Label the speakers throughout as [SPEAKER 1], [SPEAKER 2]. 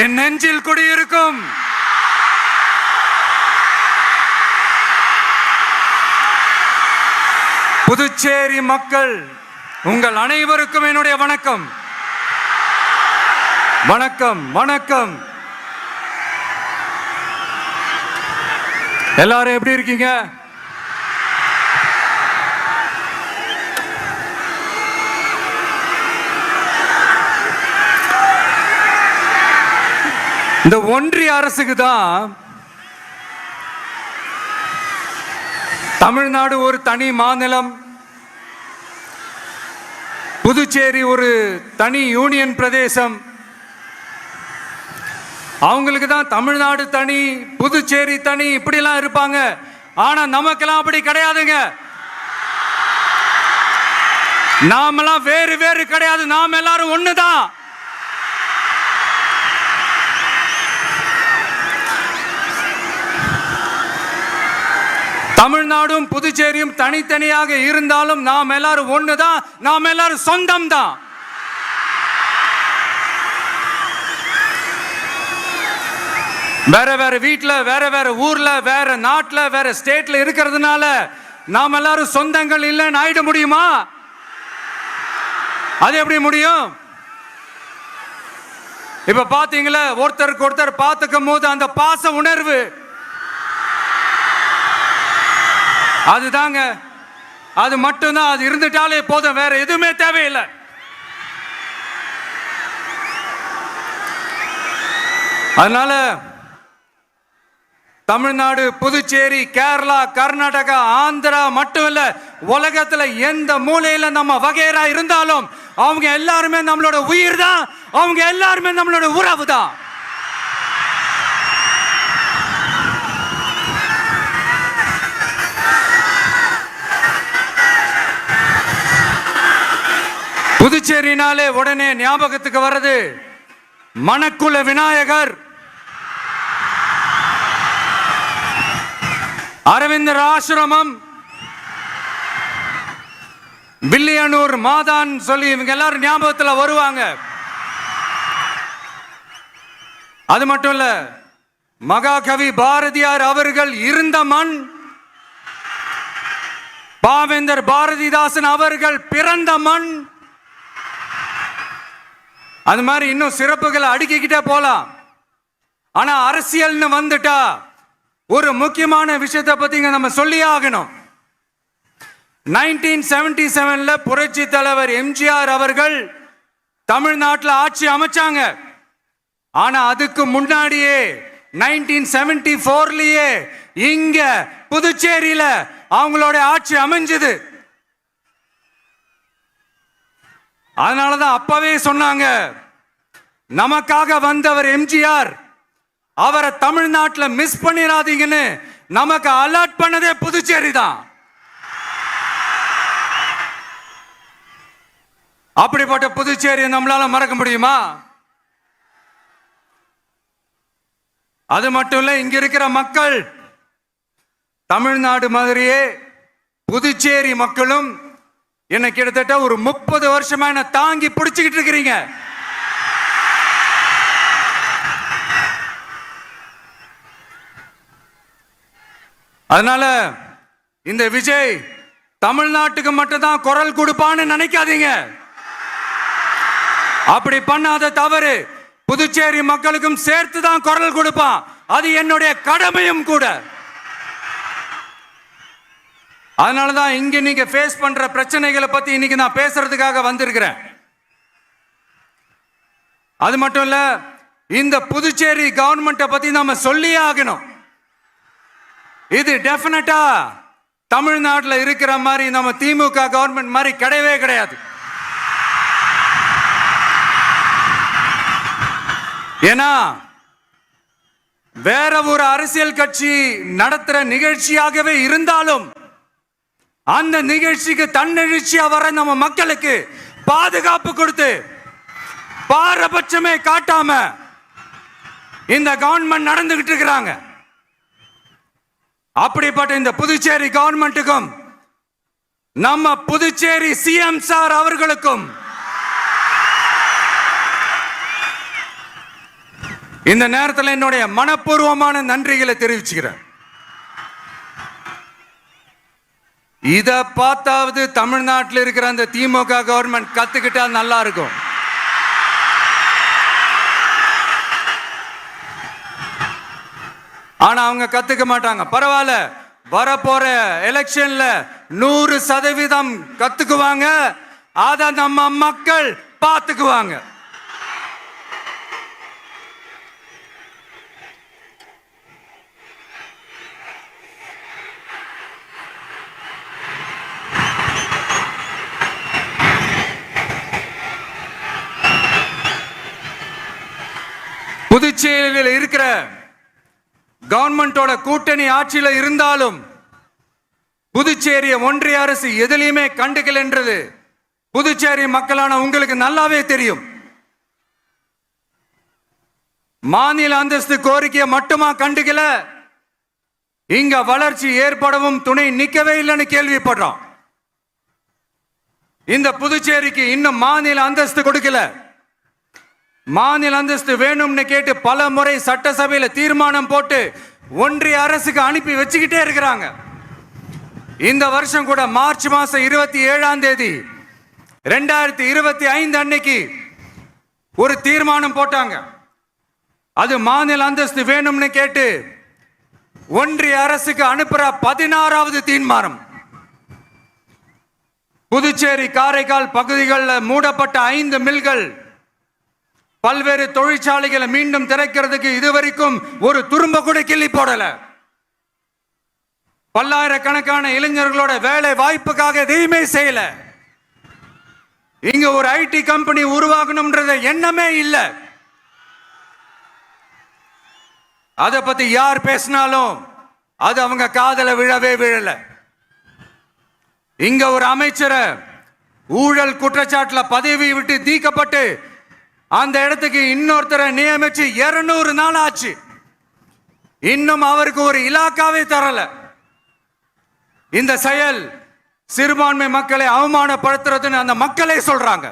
[SPEAKER 1] என் நெஞ்சில் குடியிருக்கும் புதுச்சேரி மக்கள் உங்கள் அனைவருக்கும் என்னுடைய வணக்கம். வணக்கம் வணக்கம். எல்லாரும் எப்படி இருக்கீங்க? இந்த ஒன்றிய அரசுக்கு தான் தமிழ்நாடு ஒரு தனி மாநிலம், புதுச்சேரி ஒரு தனி யூனியன் பிரதேசம். அவங்களுக்கு தான் தமிழ்நாடு தனி, புதுச்சேரி தனி, இப்படிலாம் இருப்பாங்க. ஆனா நமக்கெல்லாம் அப்படி கிடையாதுங்க. நாமெல்லாம் வேறு வேறு கிடையாது. நாம் எல்லாரும் ஒண்ணுதான். தமிழ்நாடும் புதுச்சேரியும் தனித்தனியாக இருந்தாலும் நாம் எல்லாரும் ஒண்ணுதான். நாம் எல்லாரும் சொந்தம் தான். வேற வேற வீட்டுல, வேற வேற ஊர்ல, வேற நாட்டுல, வேற ஸ்டேட்ல இருக்கிறதுனால நாம் எல்லாரும் சொந்தங்கள் இல்லைன்னு ஆயிட முடியுமா? அது எப்படி முடியும்? இப்ப பாத்தீங்களா, ஒருத்தருக்கு ஒருத்தர் பார்த்துக்கும் போது அந்த பாச உணர்வு, அதுதாங்க, அது மட்டும்தான். அது இருந்துட்டாலே போதும், வேற எதுவுமே தேவையில்லை. அதனால தமிழ்நாடு, புதுச்சேரி, கேரளா, கர்நாடகா, ஆந்திரா மட்டும் இல்ல, உலகத்துல எந்த மூலையில நம்ம வகைரா இருந்தாலும் அவங்க எல்லாருமே நம்மளோட உயிர் தான். அவங்க எல்லாருமே நம்மளோட உறவு தான். புதுச்சேரினாலே உடனே ஞாபகத்துக்கு வர்றது மணக்குள விநாயகர், அரவிந்தர் ஆசிரமம், வில்லியனூர் மாதான் சொல்லி இவங்க எல்லாரும் ஞாபகத்தில் வருவாங்க. அது மட்டும் இல்ல, மகாகவி பாரதியார் அவர்கள் இருந்த மண், பாவேந்தர் பாரதிதாசன் அவர்கள் பிறந்த மண். அது மாதிரி இன்னும் சிறப்புகளை அடுக்கிக்கிட்டே போலாம். ஆனா அரசியல்னு வந்துட்டா ஒரு முக்கியமான விஷயத்தை பத்தி நம்ம சொல்லி ஆகணும். 1977 புரட்சி தலைவர் எம்ஜிஆர் அவர்கள் தமிழ்நாட்டில் ஆட்சி அமைச்சாங்க. ஆனா அதுக்கு முன்னாடியே 1974 இங்க புதுச்சேரியில அவங்களோட ஆட்சி அமைஞ்சது. அதனாலதான் அப்பவே சொன்னாங்க, நமக்காக வந்தவர் எம்ஜிஆர், அவரை தமிழ்நாட்டில் மிஸ் பண்ணிடாதீங்கன்னு நமக்கு அலர்ட் பண்ணதே புதுச்சேரி தான். அப்படிப்பட்ட புதுச்சேரியை நம்மளால மறக்க முடியுமா? அது மட்டும் இல்ல, இங்க இருக்கிற மக்கள் தமிழ்நாடு மாதிரியே புதுச்சேரி மக்களும் என்ன கிட்டத்தட்ட ஒரு 30 வருஷமா என்ன தாங்கி பிடிச்சுக்கிட்டு இருக்கிறீங்க. அதனால இந்த விஜய் தமிழ்நாட்டுக்கு மட்டும்தான் குரல் கொடுப்பான்னு நினைக்காதீங்க. அப்படி பண்ணாத தவறு. புதுச்சேரி மக்களுக்கும் சேர்த்து தான் குரல் கொடுப்பான். அது என்னுடைய கடமையும் கூட. அதனாலதான் இங்க நீங்க ஃபேஸ் பண்ற பிரச்சனைகளை பத்தி இன்னைக்கு நான் பேசுறதுக்காக வந்திருக்கிறேன். அது மட்டும் இல்ல, இந்த புதுச்சேரி கவர்மெண்ட்டை பத்தி நாம சொல்லியே ஆகணும். இது டெஃபினட்டா தமிழ்நாட்டில் இருக்கிற மாதிரி நம்ம திமுக கவர்மெண்ட் மாதிரி கிடையவே கிடையாது. ஏன்னா வேற ஒரு அரசியல் கட்சி நடத்துற நிகழ்ச்சியாகவே இருந்தாலும் அந்த நிகழ்ச்சிக்கு தன்னெழுச்சியா வர நம்ம மக்களுக்கு பாதுகாப்பு கொடுத்து பாரபட்சமே காட்டாம இந்த கவர்மெண்ட் நடந்துகிட்டு இருக்கிறாங்க. அப்படிப்பட்ட இந்த புதுச்சேரி கவர்மெண்ட்டுக்கும் நம்ம புதுச்சேரி சிஎம் சார் அவர்களுக்கும் இந்த நேரத்தில் என்னுடைய மனப்பூர்வமான நன்றிகளை தெரிவிச்சுக்கிறேன். இத பார்த்தாவது தமிழ்நாட்டில் இருக்கிற அந்த திமுக கவர்மெண்ட் கத்துக்கிட்டா நல்லா இருக்கும். ஆனா அவங்க கத்துக்க மாட்டாங்க. பரவாயில்ல, வரப்போற எலெக்ஷன்ல 100% கத்துக்குவாங்க. அத நம்ம மக்கள் பார்த்துக்குவாங்க. புதுச்சேரியில் இருக்கிற கவர்மெண்டோட கூட்டணி ஆட்சியில இருந்தாலும் புதுச்சேரிய ஒன்றிய அரசு எதிலையுமே கண்டுக்கல் என்றது புதுச்சேரி மக்களான உங்களுக்கு நல்லாவே தெரியும். மாநில அந்தஸ்து கோரிக்கையை மட்டுமா கண்டுக்கல, இங்க வளர்ச்சி ஏற்படவும் துணை நிக்கவே இல்லைன்னு கேள்விப்படுறோம். இந்த புதுச்சேரிக்கு இன்னும் மாநில அந்தஸ்து கொடுக்கல. மாநில அந்தஸ்து வேணும்னு கேட்டு பல முறை சட்டசபையில தீர்மானம் போட்டு ஒன்றிய அரசுக்கு அனுப்பி வச்சுக்கிட்டே இருக்கிறாங்க. இந்த வருஷம் கூட மார்ச் மாசம் 27 2025 அன்னைக்கு ஒரு தீர்மானம் போட்டாங்க. அது மாநில அந்தஸ்து வேணும்னு கேட்டு ஒன்றிய அரசுக்கு அனுப்புற 16வது தீர்மானம். புதுச்சேரி காரைக்கால் பகுதிகளில் மூடப்பட்ட 5 மில்கள், பல்வேறு தொழிற்சாலைகளை மீண்டும் திறக்கிறதுக்கு இதுவரைக்கும் ஒரு துரும்ப கூட கிள்ளி போடல. பல்லாயிரக்கணக்கான இளைஞர்களோட வேலை வாய்ப்புக்காக எதையுமே செய்யல. இங்க ஒரு ஐடி கம்பெனி உருவாகணும்ன்றது எண்ணமே இல்லை. அதை பத்தி யார் பேசினாலும் அது அவங்க காதல விழவே விழல. இங்க ஒரு அமைச்சரை ஊழல் குற்றச்சாட்டுல பதவி விட்டு நீக்கப்பட்டு அந்த இடத்துக்கு இன்னொருத்தரை நியமிச்சு 200 நாள் ஆச்சு. இன்னும் அவருக்கு ஒரு இலாக்காவே தரல. இந்த செயல் சிறுபான்மை மக்களை அவமானப்படுத்துறதுன்னு அந்த மக்களே சொல்றாங்க.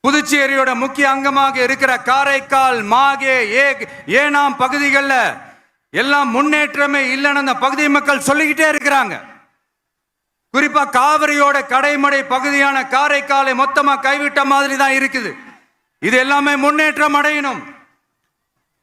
[SPEAKER 1] புதுச்சேரியோட முக்கிய அங்கமாக இருக்கிற காரைக்கால், மாகே, ஏனாம் பகுதிகளில் எல்லாம் முன்னேற்றமே இல்லைன்னு அந்த பகுதி மக்கள் சொல்லிக்கிட்டே இருக்கிறாங்க. குறிப்பா காவிரியோட கடைமடை பகுதியான காரைக்காலை மொத்தமா கைவிட்ட மாதிரி தான் இருக்குது. இது எல்லாமே முன்னேற்றம் அடையணும்.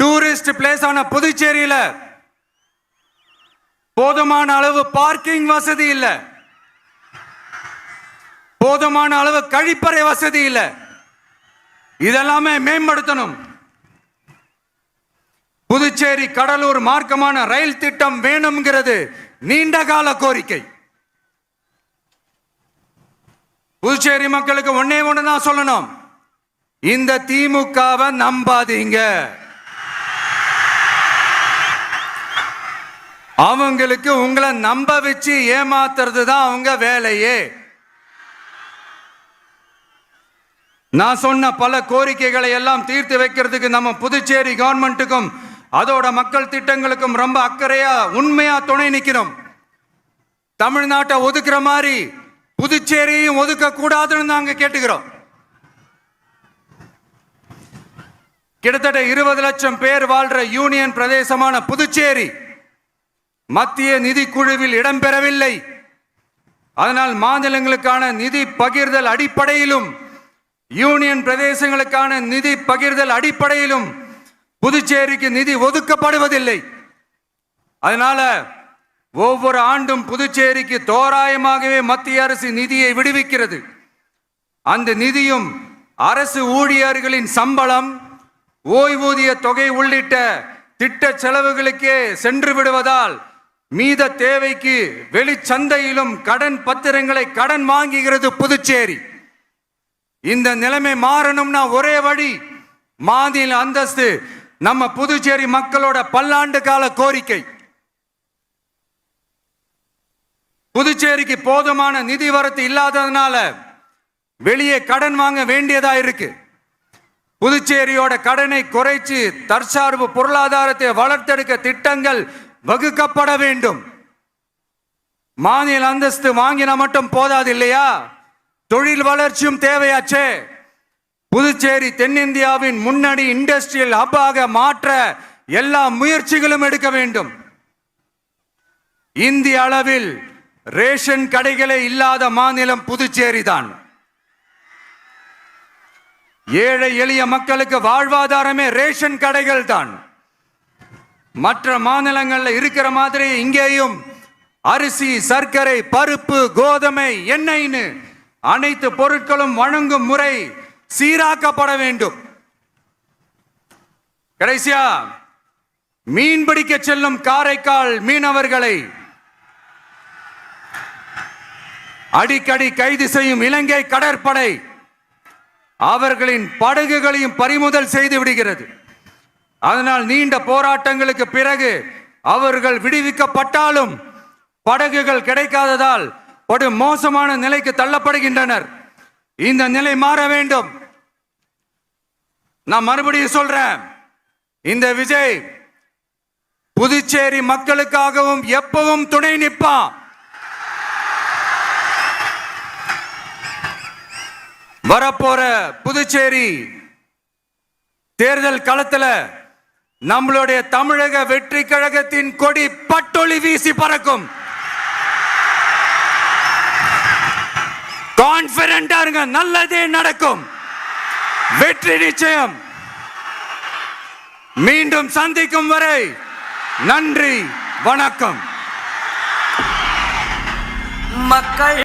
[SPEAKER 1] டூரிஸ்ட் பிளேஸ் ஆன புதுச்சேரியில போதுமான அளவு பார்க்கிங் வசதி இல்ல, போதுமான அளவு கழிப்பறை வசதி இல்ல. இதெல்லாமே மேம்படுத்தணும். புதுச்சேரி கடலூர் மார்க்கமான ரயில் திட்டம் வேணும்ங்கிறது நீண்ட கால கோரிக்கை. புதுச்சேரி மக்களுக்கு ஒன்னே ஒண்ணுதான் சொல்லணும், இந்த திமுகவை நம்பாதீங்க. அவங்களுக்கு உங்களை நம்ப வச்சு ஏமாத்துறது தான் அவங்க வேலையே. நான் சொன்ன பல கோரிக்கைகளை எல்லாம் தீர்த்து வைக்கிறதுக்கு நம்ம புதுச்சேரி கவர்மெண்ட்டுக்கும் அதோட மக்கள் திட்டங்களுக்கும் ரொம்ப அக்கறையா உண்மையா துணை நிற்கணும். தமிழ்நாட்டை ஒதுக்குற மாதிரி புதுச்சேரியும் ஒதுக்க கூடாதுன்னு நாங்க கேட்டுக்கிறோம். கிட்டத்தட்ட 20 லட்சம் பேர் வாழ்ற யூனியன் பிரதேசமான புதுச்சேரி மத்திய நிதி குழுவில் இடம்பெறவில்லை. அதனால் மாநிலங்களுக்கான நிதி பகிர்தல் அடிப்படையிலும் யூனியன் பிரதேசங்களுக்கான நிதி பகிர்தல் அடிப்படையிலும் புதுச்சேரிக்கு நிதி ஒதுக்கப்படுவதில்லை. அதனால ஒவ்வொரு ஆண்டும் புதுச்சேரிக்கு தோராயமாகவே மத்திய அரசு நிதியை விடுவிக்கிறது. அந்த நிதியும் அரசு ஊழியர்களின் சம்பளம், ஓய்வூதிய தொகை உள்ளிட்ட திட்ட செலவுகளுக்கே சென்று விடுவதால் மீத தேவைக்கு வெளிச்சந்தையிலும் கடன் பத்திரங்களை கடன் வாங்குகிறது புதுச்சேரி. இந்த நிலைமை மாறணும்னா ஒரே வழி, மாநில அந்தஸ்து நம்ம புதுச்சேரி மக்களோட பல்லாண்டு கால கோரிக்கை. புதுச்சேரிக்கு போதுமான நிதி வரத்து இல்லாததுனால வெளியே கடன் வாங்க வேண்டியதா இருக்கு. புதுச்சேரியோட கடனை குறைச்சு தற்சார்பு பொருளாதாரத்தை வளர்த்தெடுக்க திட்டங்கள் வகுக்கப்பட வேண்டும். மாநில அந்தஸ்து வாங்கினா மட்டும் போதாது இல்லையா, தொழில் வளர்ச்சியும் தேவையாச்சே. புதுச்சேரி தென்னிந்தியாவின் முன்னணி இண்டஸ்ட்ரியல் ஹப்பாக மாற்ற எல்லா முயற்சிகளும் எடுக்க வேண்டும். இந்திய அளவில் ரேஷன் கடைகளே இல்லாத மாநிலம் புதுச்சேரி தான். ஏழை எளிய மக்களுக்கு வாழ்வாதாரமே ரேஷன் கடைகள் தான். மற்ற மாநிலங்கள்ல இருக்கிற மாதிரி இங்கேயும் அரிசி, சர்க்கரை, பருப்பு, கோதுமை, எண்ணெய்னு அனைத்து பொருட்களும் வழங்கும் முறை சீராக்கப்பட வேண்டும். கடைசியா மீன் பிடிக்க செல்லும் காரைக்கால் மீனவர்களை அடிக்கடி கைது செய்யும் இலங்கை கடற்படை அவர்களின் படகுகளையும் பறிமுதல் செய்து விடுகிறது. அதனால் நீண்ட போராட்டங்களுக்கு பிறகு அவர்கள் விடுவிக்கப்பட்டாலும் படகுகள் கிடைக்காததால் ஒரு மோசமான நிலைக்கு தள்ளப்படுகின்றனர். இந்த நிலை மாற வேண்டும். நான் மறுபடியும் சொல்றேன், இந்த விஜய் புதுச்சேரி மக்களுக்காகவும் எப்பவும் துணை நிற்பான். வரப்போற புதுச்சேரி தேர்தல் களத்துல நம்மளுடைய தமிழக வெற்றி கழகத்தின் கொடி பட்டொளி வீசி பறக்கும். கான்பிடென்டா இருங்க, நல்லதே நடக்கும். வெற்றி நிச்சயம். மீண்டும் சந்திக்கும் வரை நன்றி, வணக்கம்.
[SPEAKER 2] மக்கள்